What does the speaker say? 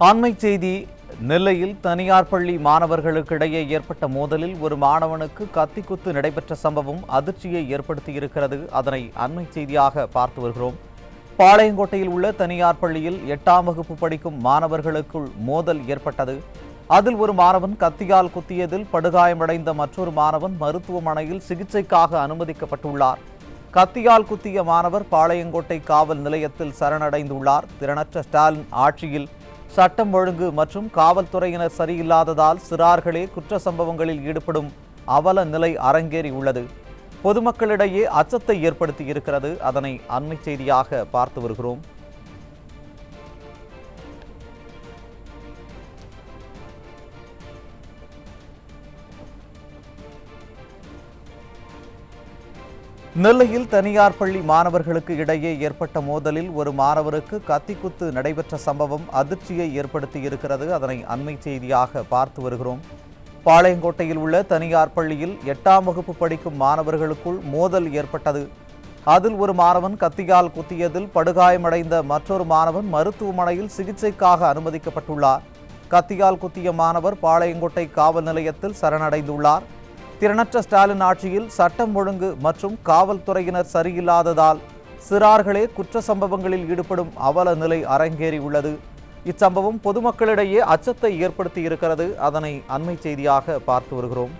அண்மைச் செய்தி. நெல்லையில் தனியார் பள்ளி மாணவர்களுக்கிடையே ஏற்பட்ட மோதலில் ஒரு மாணவனுக்கு கத்திக்குத்து நடைபெற்ற சம்பவம் அதிர்ச்சியை ஏற்படுத்தியிருக்கிறது. அதனை அண்மைச் செய்தியாக பார்த்து வருகிறோம். பாளையங்கோட்டையில் உள்ள தனியார் பள்ளியில் 8ஆம் வகுப்பு படிக்கும் மாணவர்களுக்குள் மோதல் ஏற்பட்டது. அதில் ஒரு மாணவன் கத்தியால் குத்தியதில் படுகாயமடைந்த மற்றொரு மாணவன் மருத்துவமனையில் சிகிச்சைக்காக அனுமதிக்கப்பட்டுள்ளார். கத்தியால் குத்திய மாணவர் பாளையங்கோட்டை காவல் நிலையத்தில் சரணடைந்துள்ளார். திறனற்ற ஸ்டாலின் ஆட்சியில் சட்டம் ஒழுங்கு மற்றும் காவல்துறையினர் சரியில்லாததால் சிறார்களே குற்ற சம்பவங்களில் ஈடுபடும் அவல நிலை அரங்கேறியுள்ளது. பொதுமக்களிடையே அச்சத்தை ஏற்படுத்தி இருக்கிறது. அதனை அண்மைச் செய்தியாக பார்த்து வருகிறோம். நெல்லையில் தனியார் பள்ளி மாணவர்களுக்கு இடையே ஏற்பட்ட மோதலில் ஒரு மாணவருக்கு கத்திக்குத்து நடைபெற்ற சம்பவம் அதிர்ச்சியை ஏற்படுத்தி இருக்கிறது. அதனை அண்மைச் செய்தியாக பார்த்து வருகிறோம். பாளையங்கோட்டையில் உள்ள தனியார் பள்ளியில் 8ஆம் வகுப்பு படிக்கும் மாணவர்களுக்குள் மோதல் ஏற்பட்டது. அதில் ஒரு மாணவன் கத்தியால் குத்தியதில் படுகாயமடைந்த மற்றொரு மாணவன் மருத்துவமனையில் சிகிச்சைக்காக அனுமதிக்கப்பட்டுள்ளார். கத்தியால் குத்திய மாணவர் பாளையங்கோட்டை காவல் நிலையத்தில் சரணடைந்துள்ளார். திறனற்ற ஸ்டாலின் ஆட்சியில் சட்டம் ஒழுங்கு மற்றும் காவல்துறையினர் சரியில்லாததால் சிறார்களே குற்ற சம்பவங்களில் ஈடுபடும் அவல நிலை அரங்கேறியுள்ளது. இச்சம்பவம் பொதுமக்களிடையே அச்சத்தை ஏற்படுத்தி இருக்கிறது. அதனை அண்மைச் செய்தியாக பார்த்து வருகிறோம்.